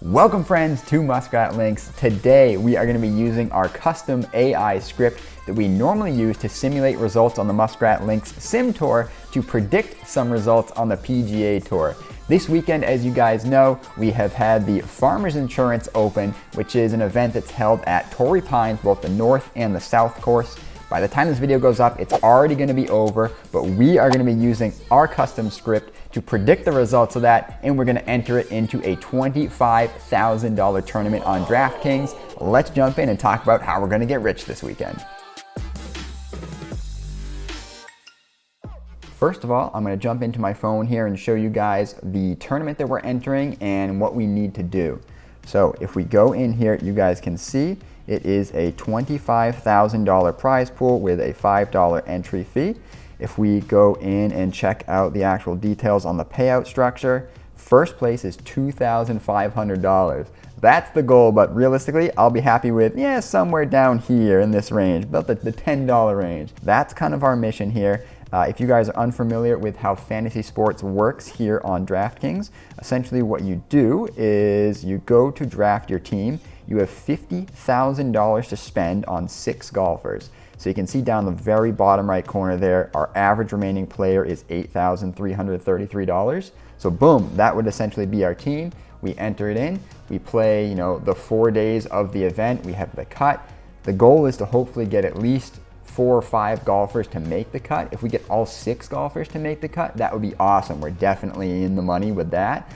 Welcome friends to Muskrat Links. Today we are going to be using our custom AI script that we normally use to simulate results on the Muskrat Links Sim Tour to predict some results on the PGA Tour. This weekend, as you guys know, we have had the Farmers Insurance Open, which is an event that's held at Torrey Pines, both the North and the South course. By the time this video goes up, it's already going to be over, but we are going to be using our custom script to predict the results of that, and we're going to enter it into a $25,000 tournament on DraftKings. Let's jump in and talk about how we're going to get rich this weekend. First of all, I'm going to jump into my phone here and show you guys the tournament that we're entering and what we need to do. So if we go in here, you guys can see it is a $25,000 prize pool with a $5 entry fee. If we go in and check out the actual details on the payout structure, first place is $2,500. That's the goal, but realistically, I'll be happy with, somewhere down here in this range, about the $10 range. That's kind of our mission here. If you guys are unfamiliar with how fantasy sports works here on DraftKings, essentially what you do is you go to draft your team. You have $50,000 to spend on 6 golfers. So you can see down the very bottom right corner there, our average remaining player is $8,333. So boom, that would essentially be our team. We enter it in, we play, the 4 days of the event, we have the cut. The goal is to hopefully get at least 4 or 5 golfers to make the cut. If we get all 6 golfers to make the cut, that would be awesome. We're definitely in the money with that.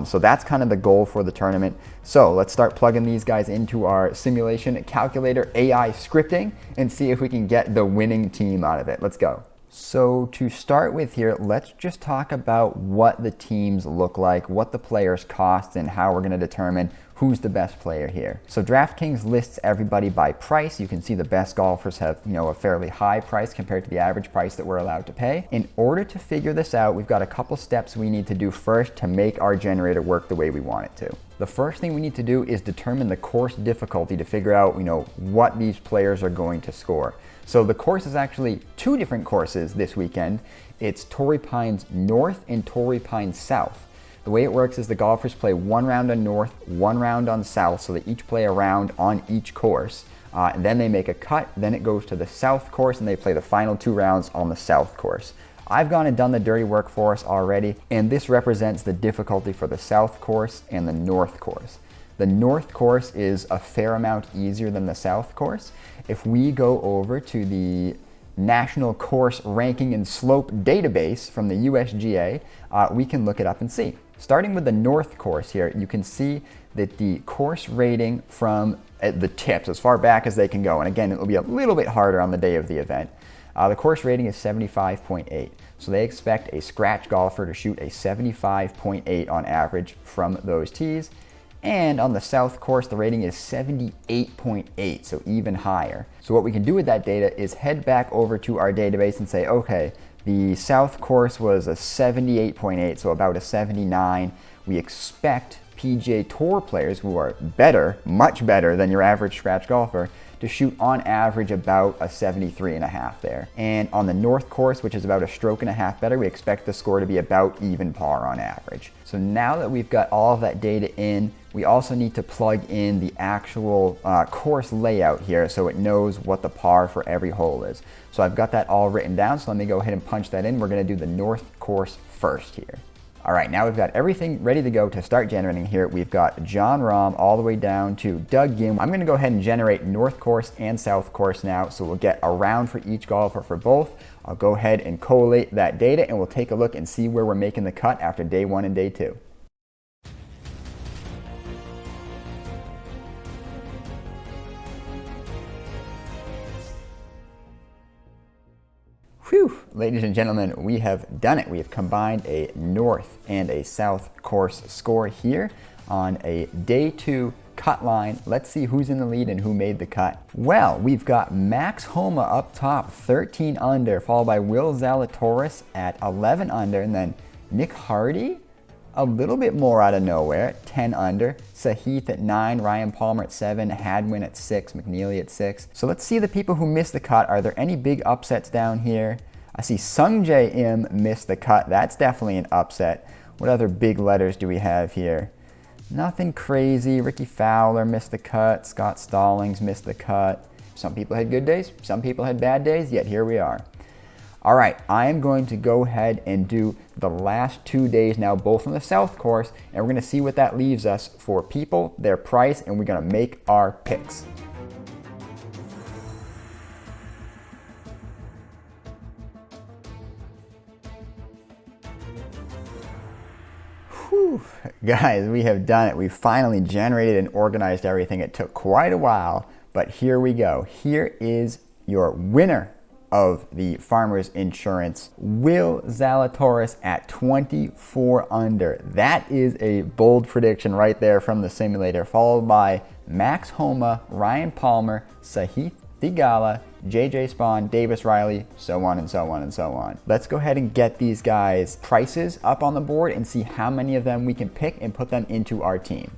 So that's kind of the goal for the tournament. So let's start plugging these guys into our simulation calculator AI scripting and see if we can get the winning team out of it. Let's go. So to start with here, let's just talk about what the teams look like, what the players cost, and how we're going to determine who's the best player here. So DraftKings lists everybody by price. You can see the best golfers have, a fairly high price compared to the average price that we're allowed to pay. In order to figure this out, we've got a couple steps we need to do first to make our generator work the way we want it to. The first thing we need to do is determine the course difficulty to figure out, what these players are going to score. So the course is actually 2 different courses this weekend. It's Torrey Pines North and Torrey Pines South. The way it works is the golfers play 1 round on North, 1 round on South, so they each play a round on each course. And then they make a cut, then it goes to the South course, and they play the final 2 rounds on the South course. I've gone and done the dirty work for us already, and this represents the difficulty for the South course and the North course. The North course is a fair amount easier than the South course. If we go over to the National Course Ranking and Slope database from the USGA, we can look it up and see. Starting with the North course here, you can see that the course rating from the tips, as far back as they can go, and again, it will be a little bit harder on the day of the event, the course rating is 75.8. So they expect a scratch golfer to shoot a 75.8 on average from those tees. And on the South course, the rating is 78.8, so even higher. So what we can do with that data is head back over to our database and say, okay, the South course was a 78.8, so about a 79. We expect PGA Tour players who are better, much better than your average scratch golfer, to shoot on average about a 73.5 there. And on the North course, which is about a stroke and a half better, we expect the score to be about even par on average. So now that we've got all of that data in, we also need to plug in the actual course layout here so it knows what the par for every hole is. So I've got that all written down, so let me go ahead and punch that in. We're going to do the North course first here. All right, now we've got everything ready to go to start generating here. We've got John Rahm all the way down to Doug Yin. I'm going to go ahead and generate North course and South course now, so we'll get a round for each golfer for both. I'll go ahead and collate that data, and we'll take a look and see where we're making the cut after day 1 and day 2. Whew, ladies and gentlemen, we have done it. We have combined a North and a South course score here on a day 2 cut line. Let's see who's in the lead and who made the cut. Well, we've got Max Homa up top, 13 under, followed by Will Zalatoris at 11 under, and then Nick Hardy a little bit more out of nowhere, 10 under. Sahith at 9, Ryan Palmer at 7, Hadwin at 6, McNeely at 6. So let's see the people who missed the cut. Are there any big upsets down here? I see Sungjae Im missed the cut. That's definitely an upset. What other big letters do we have here? Nothing crazy. Ricky Fowler missed the cut. Scott Stallings missed the cut. Some people had good days, some people had bad days, yet here we are. All right, I am going to go ahead and do the last 2 days now, both on the South course, and we're gonna see what that leaves us for people, their price, and we're gonna make our picks. Whew. Guys, we have done it. We finally generated and organized everything. It took quite a while, but here we go. Here is your winner of the Farmers Insurance, Will Zalatoris at 24 under. That is a bold prediction right there from the simulator, followed by Max Homa, Ryan Palmer, Sahith Theegala, JJ Spawn, Davis Riley, so on and so on and so on. Let's go ahead and get these guys' prices up on the board and see how many of them we can pick and put them into our team.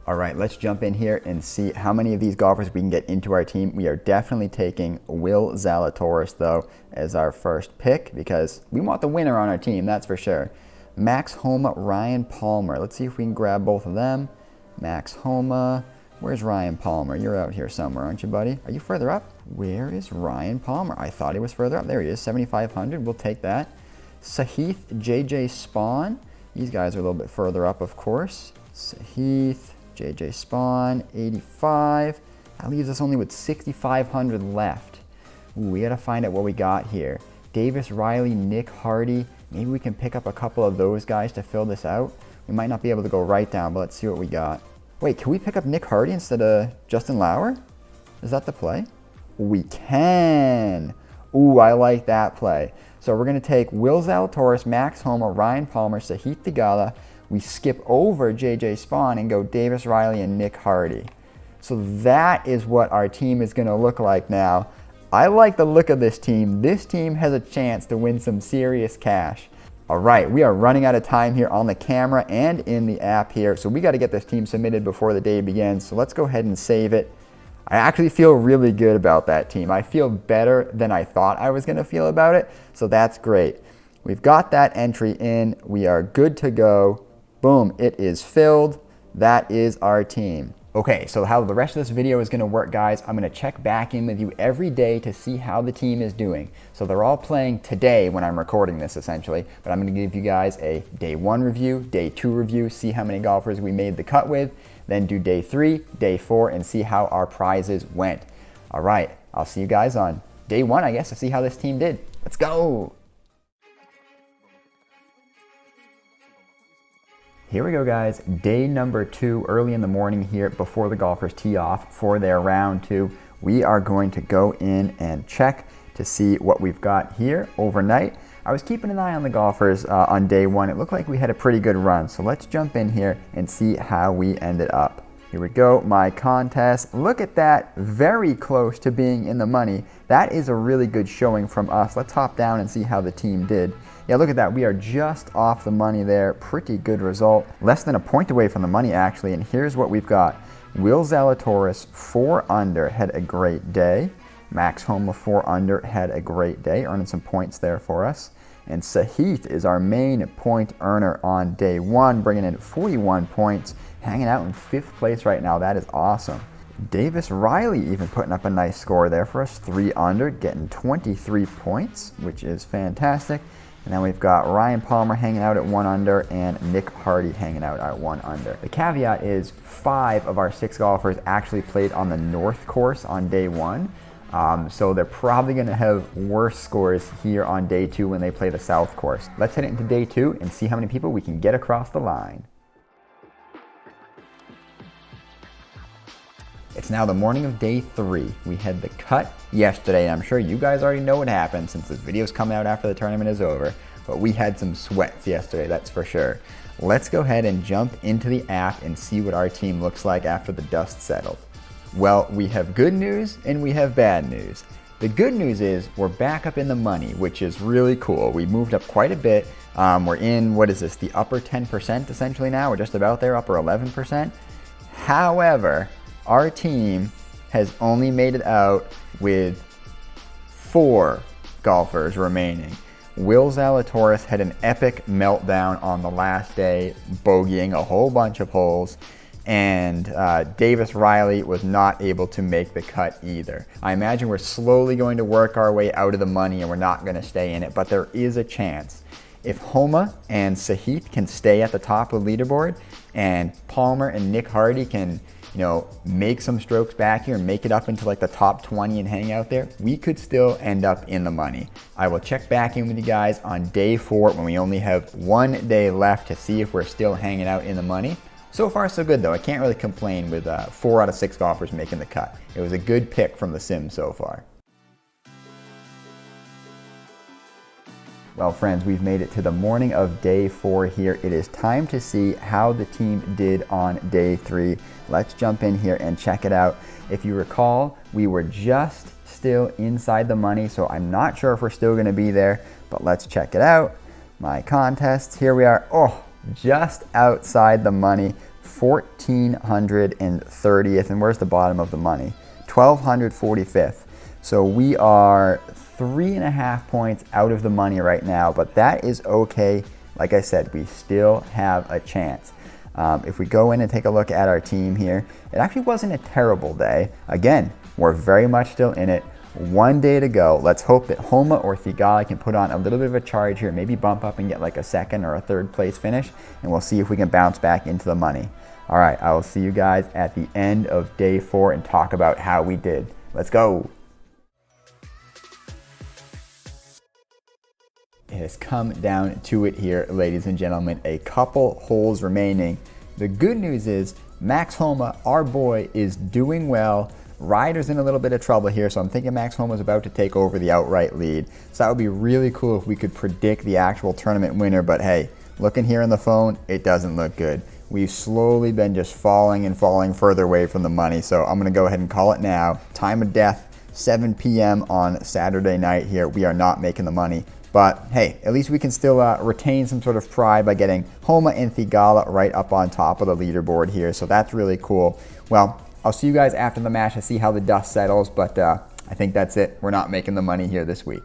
All right, let's jump in here and see how many of these golfers we can get into our team. We are definitely taking Will Zalatoris, though, as our first pick because we want the winner on our team, that's for sure. Max Homa, Ryan Palmer. Let's see if we can grab both of them. Max Homa. Where's Ryan Palmer? You're out here somewhere, aren't you, buddy? Are you further up? Where is Ryan Palmer? I thought he was further up. There he is, 7,500. We'll take that. Sahith, JJ Spawn. These guys are a little bit further up, of course. Sahith, JJ Spawn, 85. That leaves us only with 6,500 left. Ooh, we got to find out what we got here. Davis Riley, Nick Hardy. Maybe we can pick up a couple of those guys to fill this out. We might not be able to go right down, but let's see what we got. Wait, can we pick up Nick Hardy instead of Justin Lauer? Is that the play? We can. Ooh, I like that play. So we're going to take Will Zalatoris, Max Homa, Ryan Palmer, Sahith Theegala. We skip over JJ Spawn and go Davis Riley and Nick Hardy. So that is what our team is going to look like now. I like the look of this team. This team has a chance to win some serious cash. All right, we are running out of time here on the camera and in the app here, so we got to get this team submitted before the day begins. So let's go ahead and save it. I actually feel really good about that team. I feel better than I thought I was going to feel about it, so that's great. We've got that entry in. We are good to go. Boom, it is filled. That is our team. Okay, so how the rest of this video is going to work, guys, I'm going to check back in with you every day to see how the team is doing. So they're all playing today when I'm recording this, essentially, but I'm going to give you guys a day 1 review, day 2 review, see how many golfers we made the cut with, then do day 3, day 4, and see how our prizes went. All right, I'll see you guys on day 1, I guess, to see how this team did. Let's go! Here we go, guys. Day number 2, early in the morning here before the golfers tee off for their round 2. We are going to go in and check to see what we've got here overnight. I was keeping an eye on the golfers on day 1. It looked like we had a pretty good run. So let's jump in here and see how we ended up. Here we go, my contest. Look at that, very close to being in the money. That is a really good showing from us. Let's hop down and see how the team did. Yeah, look at that. We are just off the money there. Pretty good result. Less than a point away from the money, actually. And here's what we've got. Will Zalatoris, 4 under, had a great day. Max Homa, 4 under, had a great day, earning some points there for us. And Sahith is our main point earner on day 1, bringing in 41 points, hanging out in 5th place right now. That is awesome. Davis Riley even putting up a nice score there for us, 3 under, getting 23 points, which is fantastic. And then we've got Ryan Palmer hanging out at 1 under and Nick Hardy hanging out at 1 under. The caveat is 5 of our 6 golfers actually played on the North course on day 1. So they're probably going to have worse scores here on day 2 when they play the South course. Let's head into day 2 and see how many people we can get across the line. It's now the morning of day 3. We had the cut yesterday, and I'm sure you guys already know what happened since this video's coming out after the tournament is over, but we had some sweats yesterday, that's for sure. Let's go ahead and jump into the app and see what our team looks like after the dust settled. Well, we have good news and we have bad news. The good news is we're back up in the money, which is really cool. We moved up quite a bit. We're in, what is this, the upper 10% essentially now. We're just about there, upper 11%. However, our team has only made it out with 4 golfers remaining. Will Zalatoris had an epic meltdown on the last day, bogeying a whole bunch of holes. and Davis Riley was not able to make the cut either. I imagine we're slowly going to work our way out of the money and we're not going to stay in it, but there is a chance. If Homa and Sahith can stay at the top of the leaderboard and Palmer and Nick Hardy can, you know, make some strokes back here and make it up into like the top 20 and hang out there, we could still end up in the money. I will check back in with you guys on day 4 when we only have 1 day left to see if we're still hanging out in the money. So far so good though. I can't really complain with 4 out of 6 golfers making the cut. It was a good pick from the sim so far. Well, friends, we've made it to the morning of day 4 here. It is time to see how the team did on day 3. Let's jump in here and check it out. If you recall, we were just still inside the money, so I'm not sure if we're still going to be there, but let's check it out. My contests, here we are. Oh, just outside the money, 1,430th, and where's the bottom of the money? 1,245th. So we are 3.5 points out of the money right now, but that is okay. Like I said, we still have a chance. If we go in and take a look at our team here, it actually wasn't a terrible day. Again, we're very much still in it. 1 day to go. Let's hope that Homa or Thigala can put on a little bit of a charge here, maybe bump up and get like a 2nd or a 3rd place finish, and we'll see if we can bounce back into the money. All right, I will see you guys at the end of day 4 and talk about how we did. Let's go. It has come down to it here, ladies and gentlemen. A couple holes remaining. The good news is Max Homa, our boy, is doing well. Ryder's in a little bit of trouble here, so I'm thinking Max Homa is about to take over the outright lead. So that would be really cool if we could predict the actual tournament winner, but hey, looking here on the phone, it doesn't look good. We've slowly been just falling and falling further away from the money, so I'm gonna go ahead and call it now. Time of death, 7 p.m. on Saturday night here. We are not making the money. But hey, at least we can still retain some sort of pride by getting Homa and Thigala right up on top of the leaderboard here. So that's really cool. Well, I'll see you guys after the match to see how the dust settles, but I think that's it. We're not making the money here this week.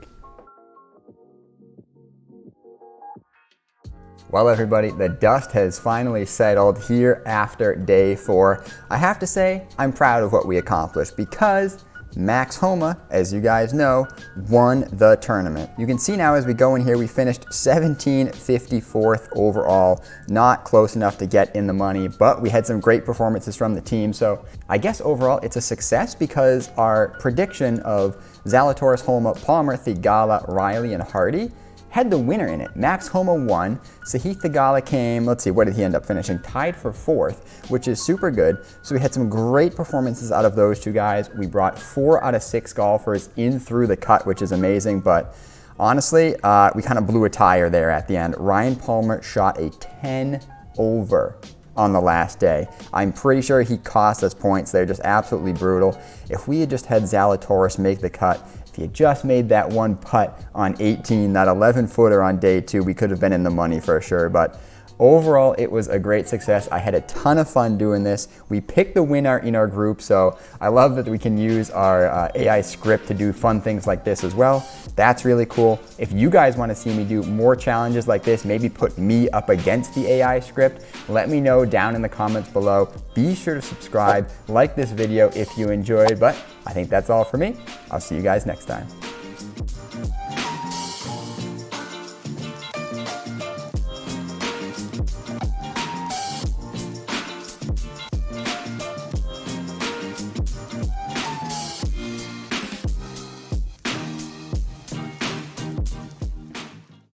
Well, everybody, the dust has finally settled here after day 4. I have to say, I'm proud of what we accomplished because Max Homa, as you guys know, won the tournament. You can see now as we go in here, we finished 1754th overall. Not close enough to get in the money, but we had some great performances from the team. So I guess overall it's a success because our prediction of Zalatoris, Homa, Palmer, Thigala, Riley, and Hardy had the winner in it. Max Homa won. Sahith Thigala came, let's see, what did he end up finishing? Tied for 4th, which is super good. So we had some great performances out of those 2 guys. We brought 4 out of 6 golfers in through the cut, which is amazing. But honestly, we kind of blew a tire there at the end. Ryan Palmer shot a 10 over on the last day. I'm pretty sure he cost us points. They're just absolutely brutal. If we had just had Zalatoris make the cut, if he had just made that 1 putt on 18, that 11-footer on day 2, we could have been in the money for sure. But overall, it was a great success. I had a ton of fun doing this. We picked the winner in our group, so I love that we can use our AI script to do fun things like this as well. That's really cool. If you guys want to see me do more challenges like this, maybe put me up against the AI script, let me know down in the comments below. Be sure to subscribe, like this video if you enjoyed, but I think that's all for me. I'll see you guys next time.